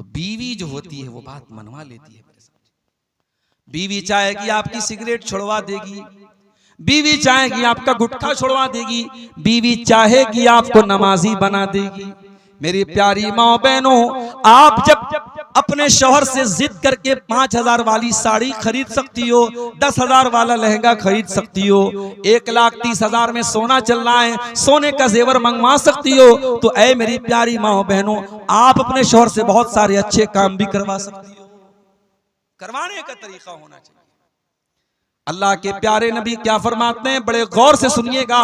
तो बीवी जो होती है वो बात मनवा लेती है। बीवी चाहेगी आपकी सिगरेट छुड़वा देगी, बीवी चाहेगी आपका गुटखा छुड़वा देगी, बीवी चाहेगी आपको नमाजी बना देगी। मेरी प्यारी माँ बहनों, आप जब अपने शौहर से जिद करके 5,000 वाली साड़ी खरीद सकती हो, 10,000 वाला लहंगा खरीद सकती हो, 1,30,000 में सोना चल रहा है, सोने का जेवर मंगवा सकती हो, तो ऐ मेरी प्यारी माँ बहनों, आप अपने शौहर से बहुत सारे अच्छे काम भी करवा सकती हो। करवाने का तरीका होना चाहिए। अल्लाह के प्यारे नबी क्या फरमाते हैं, बड़े गौर से सुनिएगा।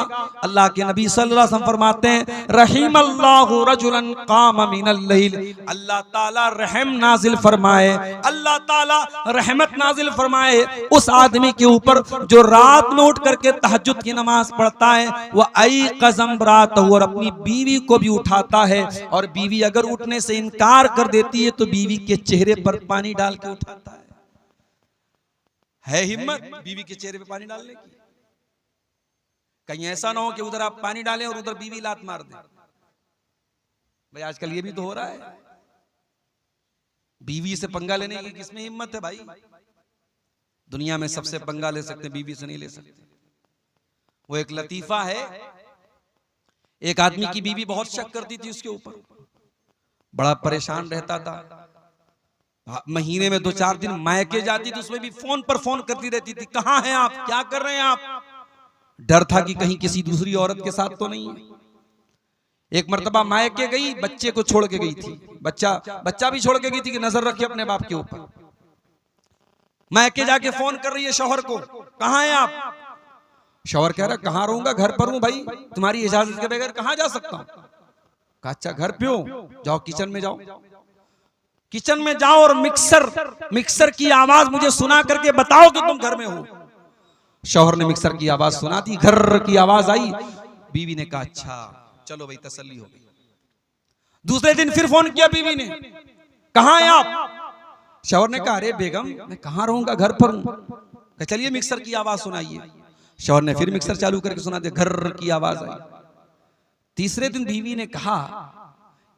अल्लाह के नबी सल्लल्लाहु अलैहि वसल्लम फरमाते हैं, रहीमल्लाहु रजुलन काम मिनल लैल, अल्लाह ताला रहम नाजिल फरमाए, अल्लाह ताला रहमत नाजिल फरमाए उस आदमी के ऊपर जो रात में उठ करके तहज्जुद की नमाज पढ़ता है, वह आई कज़म रात, और अपनी बीवी को भी उठाता है, और बीवी अगर उठने से इनकार कर देती है तो बीवी के चेहरे पर पानी डाल के उठाता है हिम्मत बीवी के चेहरे पे पानी डालने की? कहीं ऐसा ना हो कि उधर आप पानी डालें और उधर बीवी लात मार दे। भाई आजकल ये भी तो हो रहा है। बीवी से पंगा लेने की किसमें हिम्मत है भाई? दुनिया में सबसे पंगा ले सकते, बीवी से नहीं ले सकते। वो एक लतीफा है, एक आदमी की बीवी बहुत शक करती थी उसके ऊपर, बड़ा परेशान रहता था, महीने में 2-4 दिन मायके जाती थी, उसमें भी फोन पर फोन करती रहती थी, कहाँ हैं आप, क्या कर रहे हैं आप? डर था कि कहीं किसी दूसरी औरत के साथ तो नहीं है। एक मर्तबा मायके गई, बच्चे को छोड़ के गई थी, बच्चा भी छोड़ के गई थी कि नजर रखे अपने बाप के ऊपर। मायके जाके फोन कर रही है शौहर को, कहाँ हैं आप? शौहर कह रहा कहाँ रहूंगा, घर पर हूं भाई, तुम्हारी इजाजत के बगैर कहाँ जा सकता हूं। कहा अच्छा घर पे हो, जाओ किचन में जाओ, किचन में जाओ और मिक्सर की आवाज मुझे सुना करके बताओ कि तुम घर में हो। शौहर ने मिक्सर की आवाज सुना दी, घर की आवाज आई। बीवी ने कहा अच्छा चलो भाई तसल्ली हो गई। दूसरे दिन फिर फोन किया बीवी ने, कहाँ हैं आप? शौहर ने कहा अरे बेगम मैं कहाँ रहूंगा, घर पर हूं। चलिए मिक्सर की आवाज सुनाइए। शौहर ने फिर मिक्सर चालू करके सुना दिया, घर की आवाज आई। तीसरे दिन बीवी ने कहा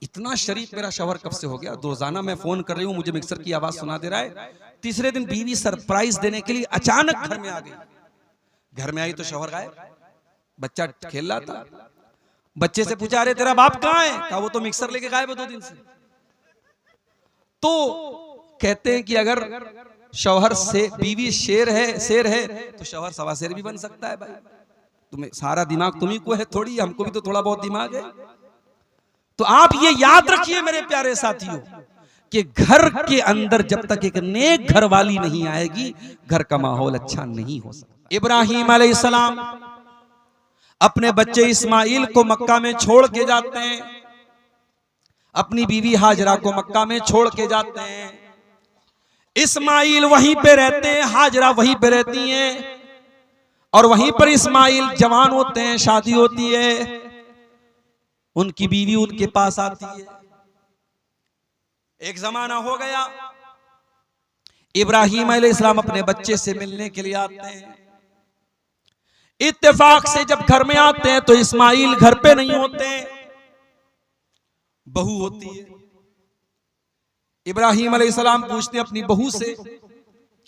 इतना शरीफ मेरा शौहर कब से हो गया, रोजाना मैं फोन कर रही हूँ मुझे मिक्सर की आवाज सुना दे रहा है। तीसरे दिन बीवी सरप्राइज देने के लिए अचानक घर में आ गई। घर में आई तो शौहर गायब, बच्चा खेल रहा था। बच्चे से पूछा अरे तेरा बाप कहाँ है? कहा वो तो मिक्सर लेके गायब है 2 दिन से। तो कहते हैं कि अगर शौहर से बीवी शेर है तो शौहर 1.25 शेर भी बन सकता है भाई। तुम्हें सारा दिमाग तुम्ही को है थोड़ी, हमको भी तो थोड़ा बहुत दिमाग है। तो आप ये याद रखिए मेरे प्यारे साथियों कि घर के अंदर जब तक एक नेक घर वाली नहीं आएगी, घर का माहौल अच्छा नहीं हो सकता। इब्राहिम अलैहिस्सलाम अपने बच्चे इस्माइल को मक्का में छोड़ के जाते हैं, अपनी बीवी हाजरा को मक्का में छोड़ के जाते हैं। इस्माइल वहीं पे रहते हैं, हाजरा वहीं पे रहती हैं, और वहीं पर इस्माइल जवान होते हैं, शादी होती है, उनकी बीवी उनके पास आती है। एक जमाना हो गया, इब्राहिम अलैहिस्सलाम अपने बच्चे से मिलने के लिए आते हैं। इत्तेफाक से जब घर में आते हैं तो इस्माइल घर पे नहीं होते, बहू होती है। इब्राहिम अलैहिस्सलाम पूछते हैं अपनी बहू से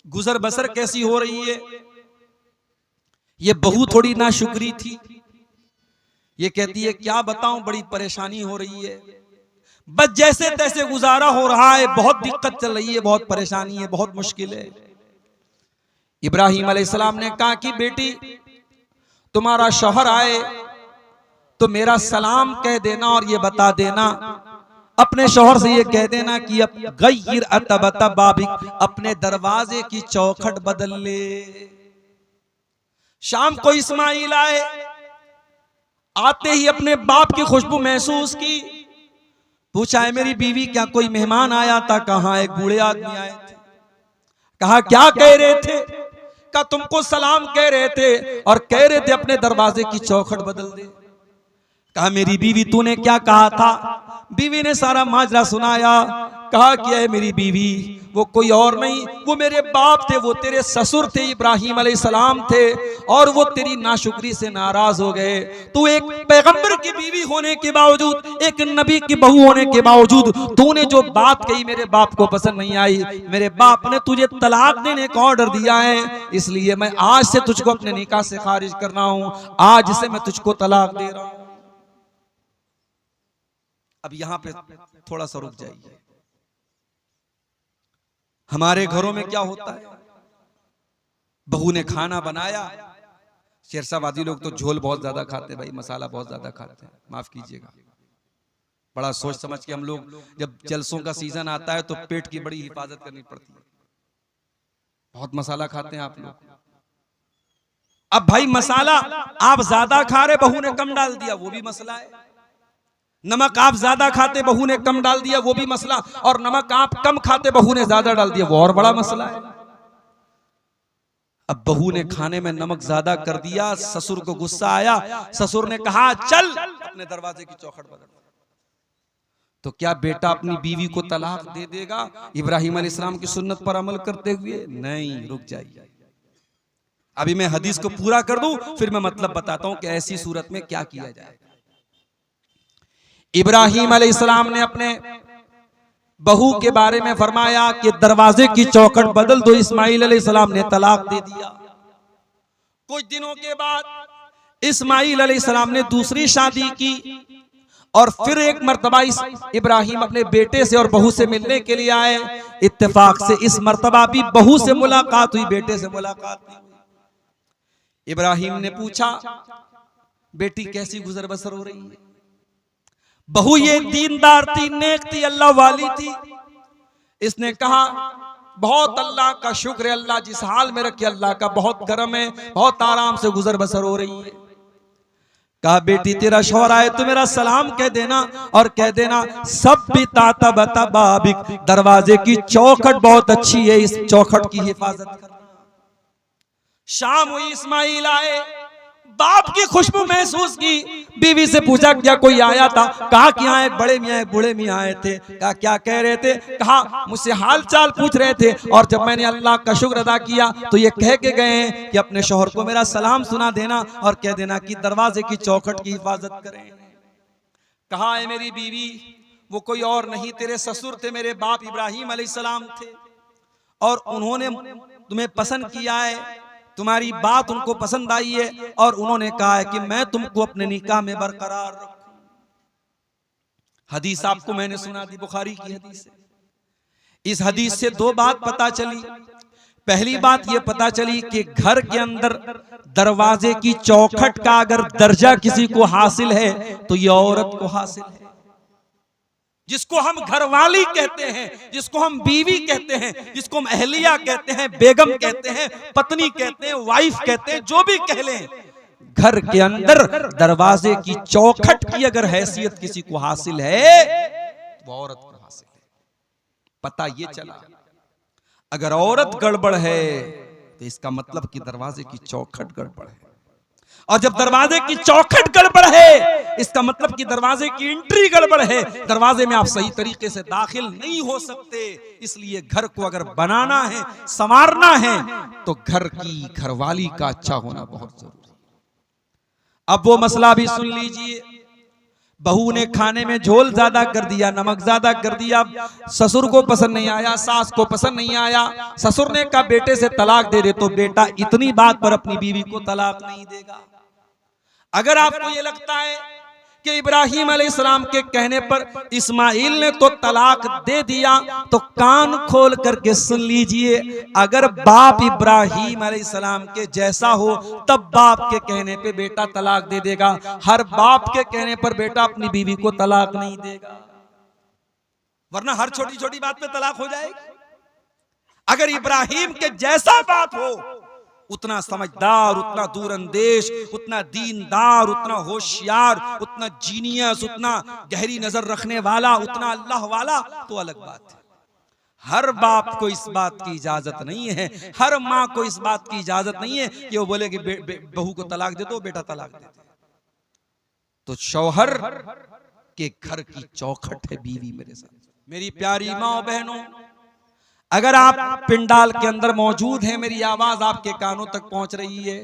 गुजर बसर कैसी हो रही है। ये बहू थोड़ी नाशुक्री थी, ये कहती है क्या बताऊं बड़ी परेशानी हो रही है, बस जैसे तैसे गुजारा हो रहा है, बहुत दिक्कत चल रही है, बहुत परेशानी है, बहुत मुश्किल है। इब्राहिम अलैहिस्सलाम ने कहा कि बेटी तुम्हारा शौहर आए तो मेरा सलाम कह देना और ये बता देना, अपने शौहर से ये कह देना कि अब गय्यर अतबत बाबिक, अपने दरवाजे की चौखट बदल ले। शाम को इस्माइल आए, आते ही अपने बाप की खुशबू महसूस की, पूछा है मेरी बीवी क्या कोई मेहमान आया था? कहा एक बूढ़े आदमी आए थे। कहा क्या कह रहे थे? कहा तुमको सलाम कह रहे थे और कह रहे थे अपने दरवाजे की चौखट बदल दे। कहा मेरी बीवी तूने क्या कहा था? बीवी ने सारा माजरा सुनाया। कहा कि है मेरी बीवी, वो कोई और नहीं, वो मेरे बाप थे, वो तेरे ससुर थे इब्राहिम अलैहिस्सलाम थे, और वो तेरी नाशुक्री से नाराज हो गए। तू एक पैगंबर की बीवी होने के बावजूद, एक नबी की बहू होने के बावजूद तूने जो बात कही मेरे बाप को पसंद नहीं आई। मेरे बाप ने तुझे तलाक देने का ऑर्डर दिया है, इसलिए मैं आज से तुझको अपने निकाह से खारिज कर रहा हूं, आज से मैं तुझको तलाक दे रहा हूं। अब यहां पे थोड़ा सा रुक जाइए। हमारे घरों में क्या होता है, बहू ने खाना बनाया, शेरशाबादी लोग तो झोल बहुत ज्यादा खाते हैं भाई, मसाला बहुत ज्यादा खाते हैं, माफ कीजिएगा, बड़ा सोच समझ के हम लोग, जब जलसों का सीजन आता है तो पेट की बड़ी हिफाजत करनी पड़ती है, बहुत मसाला खाते हैं आप लोग। अब भाई मसाला आप ज्यादा खा रहे, बहू ने कम डाल दिया, वो भी मसला है। नमक आप ज्यादा खाते, बहू ने कम डाल दिया, वो भी मसला, और नमक आप कम खाते, बहू ने ज्यादा डाल दिया, वो और बड़ा मसला है। अब बहू ने खाने में नमक ज्यादा कर दिया, ससुर को गुस्सा आया, ससुर ने कहा चल अपने दरवाजे की चौखट बदल। तो क्या बेटा अपनी बीवी को तलाक दे देगा इब्राहिम अलैहिस्सलाम की सुन्नत पर अमल करते हुए? नहीं, रुक जाइए, अभी मैं हदीस को पूरा कर दूं, फिर मैं मतलब बताता हूं कि ऐसी सूरत में क्या किया जाए। इब्राहिम अलैहिस्सलाम ने अपने बहू के बारे में फरमाया कि दरवाजे की चौखट बदल दो, इस्माइल अलैहिस्सलाम ने तलाक दे दिया। कुछ दिनों के बाद इस्माइल अलैहिस्सलाम ने दूसरी शादी की, और फिर एक मर्तबा इब्राहिम अपने बेटे से और बहू से मिलने के लिए आए। इत्तेफाक से इस मर्तबा भी बहू से मुलाकात हुई, बेटे से मुलाकात नहीं हुई। इब्राहिम ने पूछा बेटी कैसी गुजर बसर हो रही है? बहू ये दीनदार थी, नेक थी, अल्लाह वाली थी। इसने कहा बहुत अल्लाह का शुक्र है, अल्लाह जिस हाल में रखे अल्लाह का बहुत करम है, बहुत आराम से गुजर बसर हो रही है। कहा बेटी तेरा शौहर आए तो मेरा सलाम कह देना, और कह देना सब भी ताता बता बाबिक, दरवाजे की चौखट बहुत अच्छी है, इस चौखट की हिफाजत करना। शाम हुई, इस्माइल आए, बाप की खुशबू महसूस की, बीवी से पूछा क्या कोई आया था? कहा कि यहाँ एक बड़े मियाँ एक बूढ़े मियाँ आए थे। कहा क्या कह रहे थे? कहा मुझसे हाल चाल पूछ रहे थे, और जब मैंने अल्लाह का शुक्र अदा किया तो ये कह के गए हैं कि अपने शौहर को मेरा सलाम सुना देना, और कह देना कि दरवाजे की चौखट की हिफाजत करें। कहा है मेरी बीवी, वो कोई और नहीं तेरे ससुर थे, मेरे बाप इब्राहिम अलैहिस्सलाम थे, और उन्होंने तुम्हें पसंद किया है, तुम्हारी बात उनको पसंद आई है, और उन्होंने कहा है कि मैं तुमको अपने निकाह में बरकरार रखूं। हदीस आपको मैंने सुना दी, बुखारी की हदीस है। इस हदीस से दो बात पता चली। पहली बात यह पता चली कि घर के अंदर दरवाजे की चौखट का अगर दर्जा किसी को हासिल है तो यह औरत को हासिल है। जिसको हम घरवाली कहते हैं, जिसको हम बीवी कहते हैं, जिसको हम अहलिया कहते हैं, बेगम कहते हैं, पत्नी कहते हैं, वाइफ कहते हैं, जो भी कह लें, घर के अंदर दरवाजे की चौखट की अगर हैसियत किसी को हासिल है वो औरत को हासिल है। पता ये चला अगर औरत गड़बड़ है तो इसका मतलब कि दरवाजे की चौखट गड़बड़ है, और जब दरवाजे की चौखट गड़बड़ है इसका मतलब कि दरवाजे की एंट्री गड़बड़ है, दरवाजे में आप सही तरीके से दाखिल नहीं हो सकते। इसलिए घर को अगर बनाना है, संवारना है, तो घर की घरवाली का अच्छा होना बहुत जरूरी है। अब वो मसला भी सुन लीजिए, बहू ने खाने में झोल ज्यादा कर दिया, नमक ज्यादा कर दिया, ससुर को पसंद नहीं आया, सास को पसंद नहीं आया, ससुर ने कहा बेटे से तलाक दे दे, तो बेटा इतनी बात पर अपनी बीवी को तलाक नहीं देगा। अगर आपको ये लगता है कि इब्राहिम अलैहिस्सलाम के कहने पर इस्माइल ने तो तलाक दे दिया, तो कान खोल करके सुन लीजिए, अगर बाप इब्राहिम अलैहिस्सलाम के जैसा हो तब बाप के कहने पे बेटा तलाक दे देगा। हर बाप के कहने पर बेटा अपनी बीवी को तलाक नहीं देगा, वरना हर छोटी छोटी बात पे तलाक हो जाएगी। अगर इब्राहिम के जैसा बाप हो, उतना समझदार, उतना दूरअंदेश, उतना दीनदार, उतना होशियार, उतना जीनियस, उतना गहरी नजर रखने वाला, उतना अल्लाह वाला, तो अलग बात है। हर बाप को इस बात की इजाजत नहीं है, हर माँ को इस बात की इजाजत नहीं है कि वो बोले कि बहू को तलाक दे दो, बेटा तलाक दे दे। तो शौहर के घर की चौखट है बीवी मेरे साथ। मेरी प्यारी माँ बहनों, अगर आप पिंडाल के अंदर मौजूद हैं, मेरी आवाज आपके कानों तक पहुंच रही है,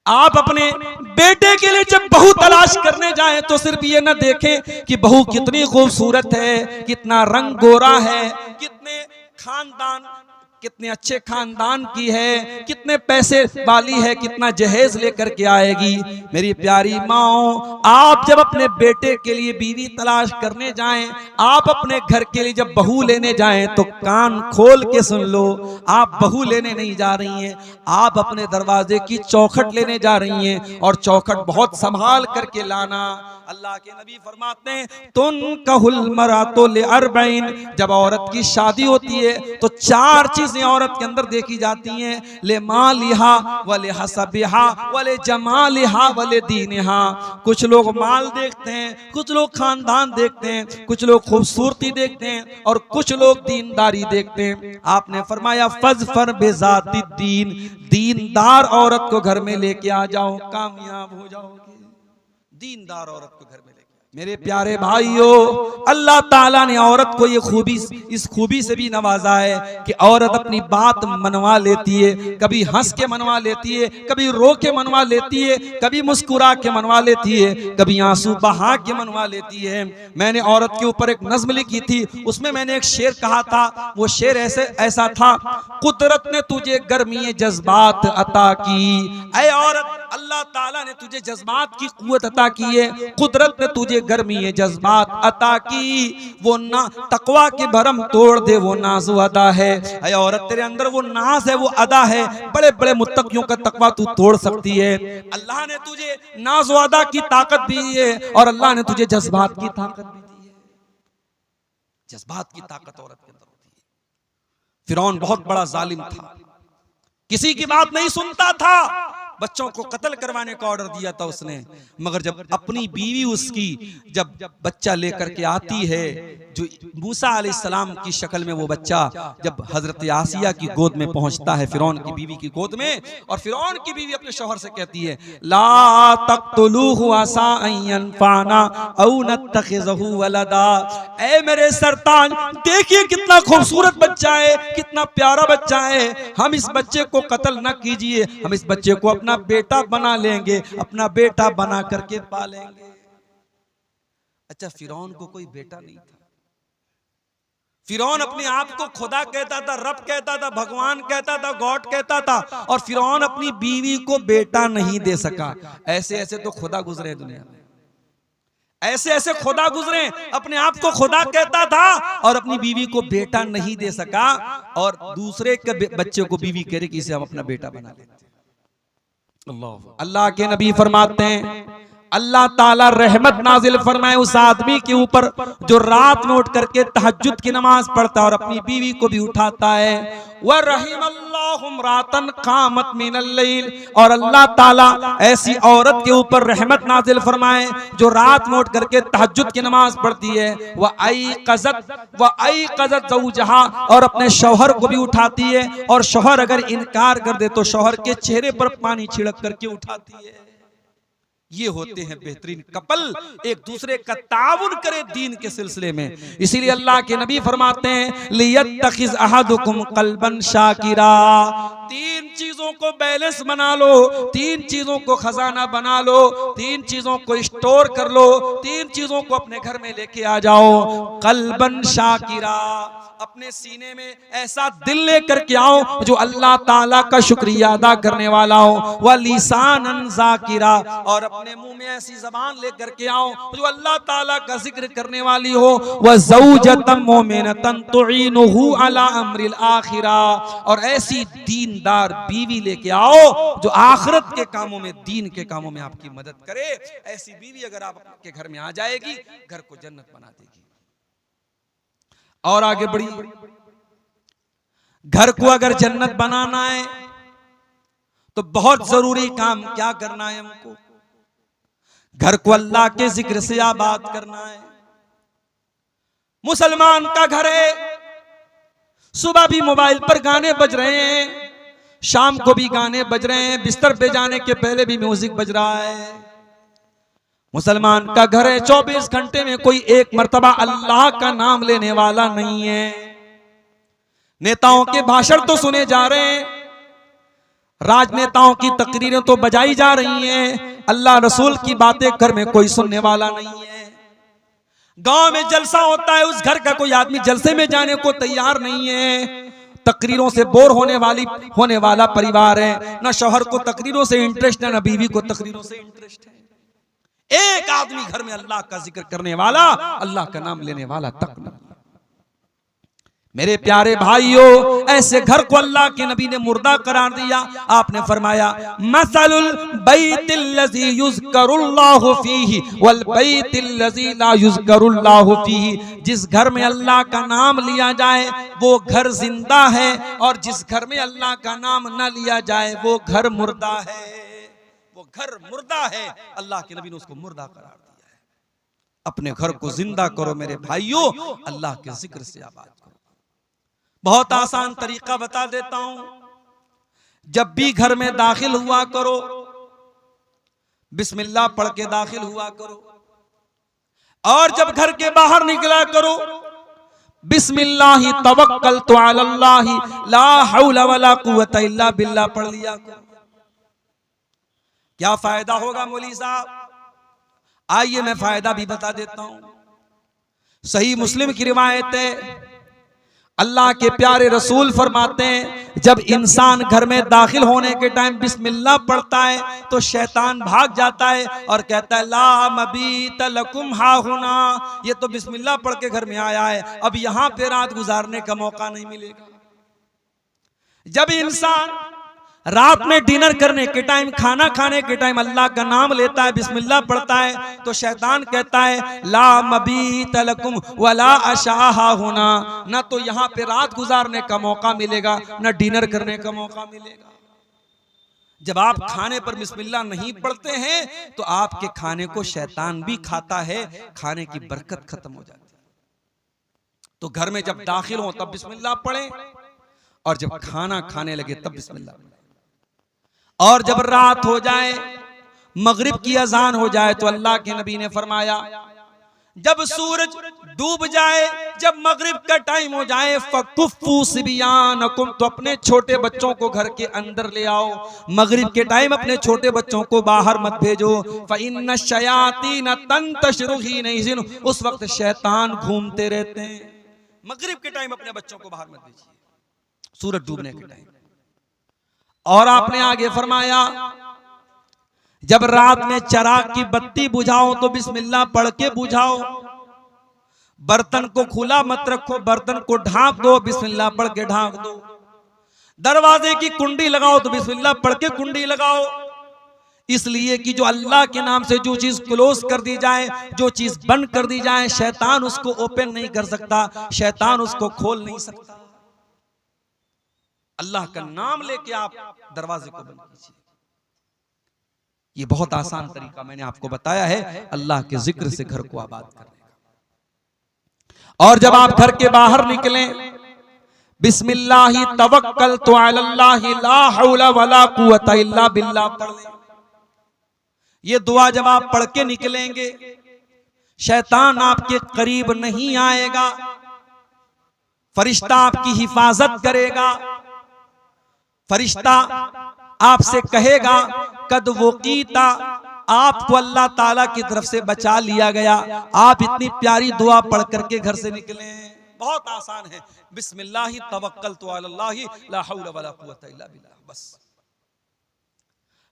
आप अपने बेटे के लिए जब बहू तलाश करने जाएं तो सिर्फ ये न देखें कि बहू कितनी खूबसूरत है, कितना रंग गोरा है, कितने अच्छे खानदान की है, कितने पैसे वाली है, कितना जहेज लेकर के आएगी। मेरी प्यारी माँ, आप जब अपने बेटे के लिए बीवी तलाश करने जाएं, आप अपने घर के लिए जब बहू लेने जाएं तो कान खोल के सुन लो, आप बहू लेने नहीं जा रही हैं, आप अपने दरवाजे की चौखट लेने जा रही हैं, और चौखट बहुत संभाल करके लाना। अल्लाह के नबी फरमाते हैं, तुन कहल मरातो ले अरबईन, जब औरत की शादी होती है तो 4 चीजें औरत के अंदर देखी जाती हैं, ले मालिहा वले हसबिहा वले जमालिहा वले दीनिहा। कुछ लोग माल देखते हैं, कुछ लोग खानदान देखते हैं, कुछ लोग खूबसूरती देखते हैं, और कुछ लोग दीनदारी देखते हैं। आपने फरमाया फज़फर बेज़ाती दीन, दीनदार औरत को घर में लेके आ जाओ, कामयाब हो जाओगे। दीनदार औरत को घर में लेके। मेरे प्यारे भाइयों, अल्लाह ताला ने औरत को ये खूबी, इस खूबी से भी नवाजा है कि औरत अपनी बात मनवा लेती है, कभी हंस के मनवा लेती है, कभी रो के मनवा लेती है, कभी मुस्कुरा के मनवा लेती है, कभी आंसू बहा के मनवा लेती है। मैंने औरत के ऊपर एक नज्म लिखी थी, उसमें मैंने एक शेर कहा था, वो शेर ऐसा था, कुदरत ने तुझे गर्मी जज्बात अता की। ऐ औरत, अल्लाह ताला ने तुझे जज्बात की कुव्वत अता की है, कुदरत ने तुझे गर्मी जज्बात अता की। वो ना तकवा के भरम तोड़ दे, वो नाज़ो अदा है। ऐ औरत, तेरे अंदर वो नाज है, वो अदा है, बड़े बड़े मुत्तकियों का तकवा तू तोड़ सकती है। अल्लाह ने तुझे नाज़ो अदा की ताकत दी है, और अल्लाह ने तुझे जज्बात की ताकत भी दी है। जज्बात की ताकत औरत के अंदर होती है। फिरौन बहुत बड़ा जालिम था, किसी की बात नहीं सुनता था, बच्चों को कत्ल करवाने का ऑर्डर दिया था उसने। मगर जब अपनी बीवी उसकी जब बच्चा लेकर के आती है, जो मूसा अलैहिस्सलाम की शक्ल में वो बच्चा जब हजरत आसिया की गोद में पहुंचता है, फिरौन की बीवी की गोद में, और फिरौन की बीवी अपने शौहर से कहती है, ला तक़्तुलूहु असा अन यनफ़अना औ नत्तख़िज़हु वलदा। ऐ मेरे सरताज, देखिए कितना खूबसूरत बच्चा है, कितना प्यारा बच्चा है, हम इस बच्चे को कत्ल न कीजिए, हम इस बच्चे को अपना बेटा बना लेंगे, अपना बेटा बना करके पालेंगे। अच्छा, फिरौन को कोई बेटा नहीं था। फिरौन अपने आप को खुदा कहता था, रब कहता था, भगवान कहता था, गॉड कहता था, और फिरौन अपनी बीवी को बेटा नहीं दे सका। ऐसे ऐसे तो खुदा गुजरे दुनिया में, ऐसे ऐसे खुदा गुजरे, अपने आप को खुदा कहता था और अपनी बीवी को बेटा नहीं दे सका, और दूसरे के बच्चे को बीवी कह रही कि इसे हम अपना बेटा बना लेते हैं। अल्लाह के नबी फरमाते हैं, अल्लाह ताला रहमत नाजिल फरमाए उस आदमी के ऊपर जो रात में उठ करके तहज्जुद की नमाज पढ़ता है और अपनी बीवी को भी उठाता है। व रहिमल्लाहु इम्रातन कामत मिनल लैल, और अल्लाह ताला ऐसी औरत के ऊपर रहमत नाजिल फरमाए जो रात में उठ करके तहज्जुद की नमाज पढ़ती है। व अयक़ज़त ज़ौजहा, और अपने शौहर को भी उठाती है, और शौहर अगर इनकार कर दे तो शौहर के चेहरे पर पानी छिड़क करके उठाती है। ये होते हैं बेहतरीन कपल, एक दूसरे का ताउन करे दीन के सिलसिले में। इसीलिए अल्लाह के नबी फरमाते हैं, लियत्तखिज़ अहदुकुम क़ल्बन शाकिरा। 3 चीजों को बैलेंस बना लो, 3 चीजों को खजाना बना लो, 3 चीजों को स्टोर कर लो, 3 चीजों को अपने घर में लेके आ जाओ। क़ल्बन शाकिरा, अपने सीने में ऐसा दिल लेकर के आओ जो अल्लाह ताला का शुक्रिया अदा करने वाला हो। व लिसानन ज़ाकिरा, और अपने मुंह में ऐसी जबान लेकर के आओ जो अल्लाह ताला का जिक्र करने वाली हो। व ज़ौजतन मोमिनतन तुईनुहु अला अम्रिल आखिरा, और ऐसी दीनदार बीवी लेके आओ जो आखिरत के कामों में, दीन के कामों में आपकी मदद करे। ऐसी बीवी अगर आपके घर में आ जाएगी, घर को जन्नत बना देगी। और आगे बढ़ी, घर को अगर जन्नत बनाना है तो बहुत जरूरी काम क्या करना है हमको? घर को अल्लाह के जिक्र से आबाद करना है। मुसलमान का घर है, सुबह भी मोबाइल पर गाने बज रहे हैं, शाम को भी गाने बज रहे हैं, बिस्तर पे जाने के पहले भी म्यूजिक बज रहा है। मुसलमान का घर है, 24 घंटे में कोई एक मर्तबा अल्लाह का नाम लेने वाला नहीं है। नेताओं के भाषण तो सुने जा रहे हैं, राजनेताओं की तकरीरें तो बजाई जा रही हैं, अल्लाह रसूल की बातें घर में कोई सुनने वाला नहीं है। गांव में जलसा होता है, उस घर का कोई आदमी जलसे में जाने को तैयार नहीं है। तकरीरों से बोर होने वाला परिवार है, ना शौहर को तकरीरों से इंटरेस्ट है, ना बीवी को तकरीरों से इंटरेस्ट है। एक आदमी घर में अल्लाह का जिक्र करने वाला, अल्लाह का नाम लेने वाला तक नहीं। मेरे प्यारे भाइयों, ऐसे घर को अल्लाह के नबी ने मुर्दा करार दिया। आपने फरमाया मसलुल बैतिल लज़ी युज़करुल्लाहु फीही वल बैतिल लज़ी ला युज़करुल्लाहु फीही। जिस घर में अल्लाह का नाम लिया जाए वो घर जिंदा है, और जिस घर में अल्लाह का नाम न लिया जाए वो घर मुर्दा है। वो घर मुर्दा है, अल्लाह के नबी ने उसको मुर्दा करार दिया है। अपने घर को जिंदा करो मेरे भाइयों, अल्लाह के जिक्र से आबाद करो। बहुत आसान तरीका बता देता हूं। जब भी घर में दाखिल हुआ करो, बिस्मिल्लाह पढ़ के दाखिल हुआ करो, और जब घर के बाहर निकला करो, बिस्मिल्लाहि तवक्कलतु अलल्लाहि ला हौला वला कुव्वता इल्ला बिल्लाह पढ़ लिया करो। क्या फायदा होगा मौलवी साहब? आइए मैं फायदा भी बता देता हूं। सही मुस्लिम की रिवायत है, अल्लाह के प्यारे रसूल फरमाते हैं जब इंसान घर में दाखिल होने के टाइम बिस्मिल्लाह पढ़ता है तो शैतान भाग जाता है और कहता है ला मबीत लकुम हाहुना। ये तो बिस्मिल्लाह पढ़ के घर में आया है, अब यहां पे रात गुजारने का मौका नहीं मिलेगा। जब इंसान रात में डिनर करने के टाइम, खाना खाने के टाइम अल्लाह का नाम लेता है, बिस्मिल्लाह पढ़ता है, तो शैतान कहता है ला मबीत लकुम वला अशाहा होना। ना तो यहाँ पे रात गुजारने का मौका मिलेगा, ना डिनर करने का मौका मिलेगा। जब आप खाने पर बिस्मिल्लाह नहीं पढ़ते हैं तो आपके खाने को शैतान भी खाता है, खाने की बरकत खत्म हो जाती है। तो घर में जब दाखिल हो तब बिस्मिल्लाह पढ़ें, और जब खाना खाने लगे तब बिस्मिल्लाह पढ़ें। और जब रात हो जाए, मगरिब की अजान हो जाए, तो अल्लाह के नबी ने फरमाया जब सूरज डूब जाए, जब मगरिब का टाइम हो जाए, फकुफ्फू सिबियानकुम, तो अपने छोटे बच्चों को घर के अंदर ले आओ। मगरिब के टाइम अपने छोटे बच्चों को बाहर मत भेजो। फइन्न शयातीन तंतशिरु हीन इज़िन, उस वक्त शैतान घूमते रहते हैं। मगरिब के टाइम अपने बच्चों को बाहर मत भेजिए, सूरज डूबने के टाइम। और आपने आगे फरमाया जब रात में चिराग की बत्ती बुझाओ तो बिस्मिल्लाह पढ़ के बुझाओ। बर्तन को खुला मत रखो, बर्तन को ढांक दो, बिस्मिल्लाह पढ़ के ढांक दो। दरवाजे की कुंडी लगाओ तो बिस्मिल्लाह पढ़ के कुंडी लगाओ। इसलिए कि जो अल्लाह के नाम से जो चीज क्लोज कर दी जाए, जो चीज बंद कर दी जाए, शैतान उसको ओपन नहीं कर सकता, शैतान उसको खोल नहीं सकता। अल्लाह का नाम लेके आप दरवाजे को बंद कीजिए। ये बहुत आसान तरीका मैंने आपको बताया है अल्लाह के जिक्र से घर को आबाद करने का। और जब आप घर के बाहर निकलें, बिस्मिल्लाहि तवक्कलतु अलल्लाहि ला हौला वला कुव्वता इल्ला बिल्लाह पढ़ लें। ये दुआ जब आप पढ़ के निकलेंगे, शैतान आपके करीब नहीं आएगा, फरिश्ता आपकी हिफाजत करेगा। फरिश्ता आपसे कहेगा कद वकीता, आपको अल्लाह ताला की तरफ से बचा लिया गया। आप इतनी प्यारी दुआ पढ़ करके घर से निकले। बहुत आसान है, बिस्मिल्लाहि तवक्कलतु अलल्लाहि ला हौला वला कुव्वता इल्ला बिल्लाह। बस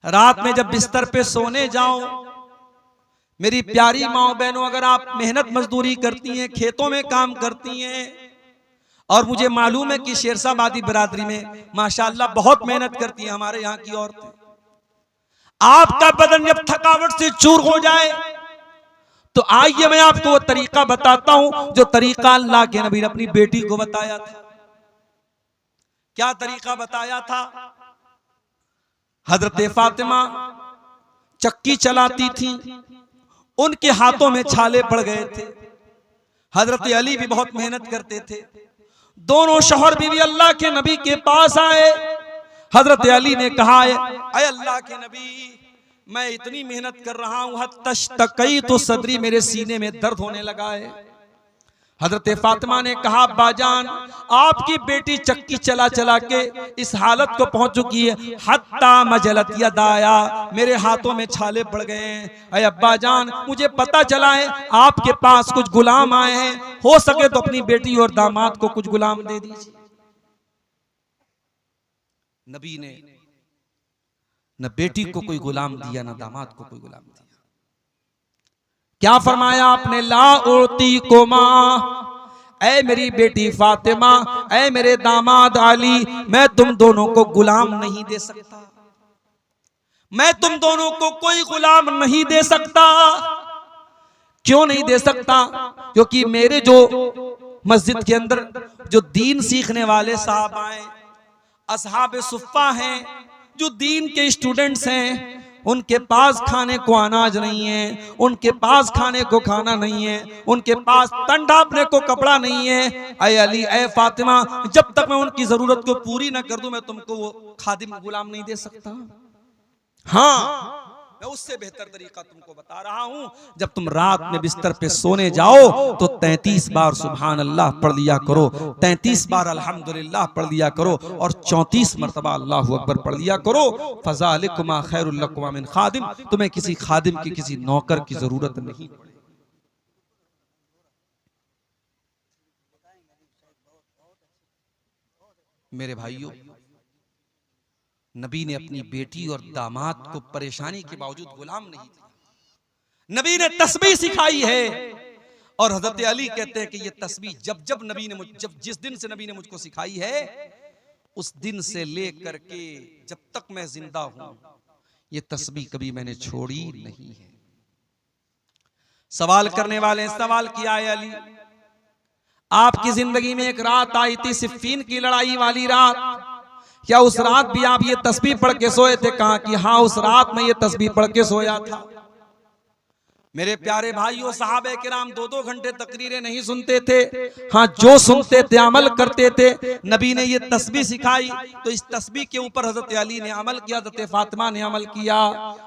रात में जब बिस्तर पे सोने जाओ, मेरी प्यारी माओ बहनों, अगर आप मेहनत मजदूरी करती हैं, खेतों में काम करती हैं, और मुझे मालूम है कि शेरशाबादी बिरादरी में माशाअल्लाह बहुत मेहनत करती है हमारे यहाँ की औरतें, आपका बदन जब थकावट से चूर हो जाए तो आइए मैं आपको वो तरीका बताता हूं जो तरीका अल्लाह के नबी ने अपनी बेटी को बताया था। क्या तरीका बताया था? हजरत फातिमा चक्की चलाती थी, उनके हाथों में छाले पड़ गए थे। हजरत अली भी बहुत मेहनत करते थे। दोनों शौहर बीवी अल्लाह के नबी के पास आए। हजरत अली ने कहा, अय अल्लाह के नबी, मैं इतनी मेहनत कर रहा हूं, तशतकई तो सदरी, मेरे सीने में दर्द होने लगा है। हजरत फातिमा ने कहा, बाजान आपकी बेटी चक्की चला चला के इस हालत को पहुंच चुकी है, हत्ता मजलत यदाया, मेरे हाथों में छाले पड़ गए हैं। अय अब्बा जान, मुझे पता चला है आपके पास कुछ गुलाम आए हैं, हो सके तो अपनी बेटी और दामाद को कुछ गुलाम दे दीजिए। नबी ने न बेटी को कोई गुलाम दिया, न दामाद को कोई गुलाम दिया। क्या फरमाया आपने, ला उर्ती को मां, ऐ मेरी बेटी फातिमा, ऐ मेरे दामाद अली, मैं तुम दोनों को गुलाम नहीं दे सकता, मैं तुम दोनों को कोई गुलाम नहीं दे सकता। क्यों नहीं दे सकता? क्योंकि मेरे जो मस्जिद के अंदर जो दीन सीखने वाले साहब आए, असहाबे सुफ़्फ़ा हैं, जो दीन के स्टूडेंट्स हैं, उनके पास खाने को अनाज नहीं है, उनके पास खाने को खाना नहीं है, उनके पास तन ढांपने को कपड़ा नहीं है। ऐ अली, ऐ फातिमा, जब तक मैं उनकी जरूरत को पूरी ना कर दूं, मैं तुमको वो खादिम गुलाम नहीं दे सकता। हाँ, मैं उससे बेहतर तरीका तुमको बता रहा हूं। जब तुम रात में बिस्तर पे सोने जाओ तो 33 बार सुभान अल्लाह पढ़ लिया करो, 33 बार अल्हम्दुलिल्लाह पढ़ लिया करो, और 34 मरतबा अल्लाहु अकबर पढ़ लिया करो। फ़ज़ालिकुमा खैरुल लकुम मिन खादिम, तुम्हें किसी खादिम की, किसी नौकर की जरूरत नहीं पड़ेगी। मेरे भाइयों, नबी ने अपनी बेटी और दामाद को परेशानी के बावजूद गुलाम नहीं दिया। नबी ने तस्बीह सिखाई है, और हजरत अली कहते हैं कि ये तस्बीह जब नबी ने जिस दिन से नबी ने मुझको सिखाई है, उस दिन से लेकर के जब तक मैं जिंदा हूं, ये तस्बीह कभी मैंने छोड़ी नहीं है। सवाल करने वाले सवाल किया है, अली आपकी जिंदगी में एक रात आई थी, सिफ़ीन की लड़ाई वाली रात, क्या उस रात भी आप ये तस्बीह पढ़ के सोए थे? कहा कि हाँ, उस रात में ये तस्बीह पढ़ के सोया था। मेरे प्यारे भाइयों, सहाबे किराम 2-2 घंटे तकरीरें नहीं सुनते थे, हाँ जो सुनते थे अमल करते थे। नबी ने ये तस्बीह सिखाई, तो इस तस्बीह के ऊपर हजरत अली ने अमल किया, हजरत फातिमा ने अमल किया।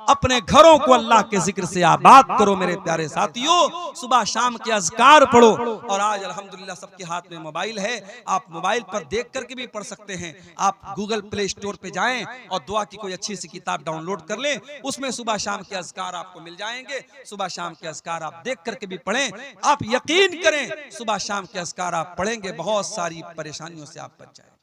अपने घरों को अल्लाह के जिक्र से आबाद करो मेरे प्यारे साथियों, सुबह शाम के अज़कार पढ़ो। और आज अल्हम्दुलिल्लाह सबके हाथ में मोबाइल है, आप मोबाइल पर देख करके भी पढ़ सकते हैं। आप गूगल प्ले स्टोर पे जाएं और दुआ की कोई अच्छी सी किताब डाउनलोड कर लें, उसमें सुबह शाम के अज़कार आपको मिल जाएंगे। सुबह शाम के अज़कार आप देख करके भी पढ़ें, आप यकीन करें सुबह शाम के अज़कार आप पढ़ेंगे, बहुत सारी परेशानियों से आप बच जाएंगे।